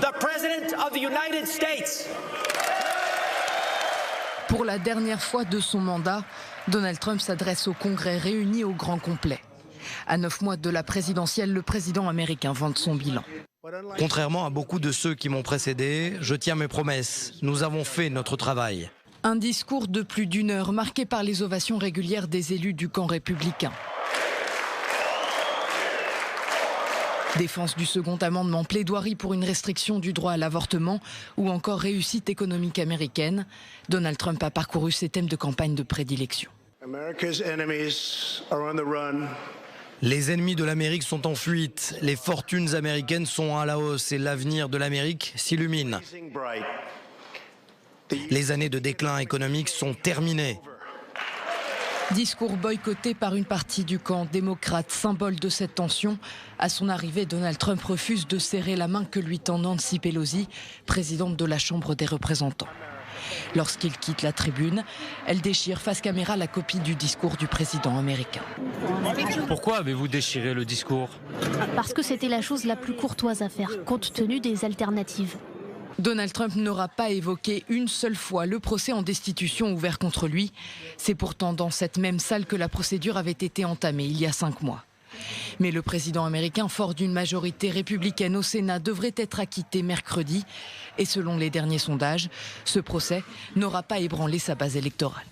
the President of the United States. Pour la dernière fois de son mandat, Donald Trump s'adresse au Congrès réuni au grand complet. À 9 mois de la présidentielle, le président américain vante son bilan. Contrairement à beaucoup de ceux qui m'ont précédé, je tiens mes promesses. Nous avons fait notre travail. Un discours de plus d'1 heure marqué par les ovations régulières des élus du camp républicain. Défense du second amendement, plaidoirie pour une restriction du droit à l'avortement ou encore réussite économique américaine. Donald Trump a parcouru ses thèmes de campagne de prédilection. Les ennemis de l'Amérique sont en fuite, les fortunes américaines sont à la hausse et l'avenir de l'Amérique s'illumine. Les années de déclin économique sont terminées. Discours boycotté par une partie du camp démocrate, symbole de cette tension. À son arrivée, Donald Trump refuse de serrer la main que lui tend Nancy Pelosi, présidente de la Chambre des représentants. Lorsqu'il quitte la tribune, elle déchire face caméra la copie du discours du président américain. Pourquoi avez-vous déchiré le discours? Parce que c'était la chose la plus courtoise à faire, compte tenu des alternatives. Donald Trump n'aura pas évoqué une seule fois le procès en destitution ouvert contre lui. C'est pourtant dans cette même salle que la procédure avait été entamée il y a 5 mois. Mais le président américain, fort d'une majorité républicaine au Sénat, devrait être acquitté mercredi. Et selon les derniers sondages, ce procès n'aura pas ébranlé sa base électorale.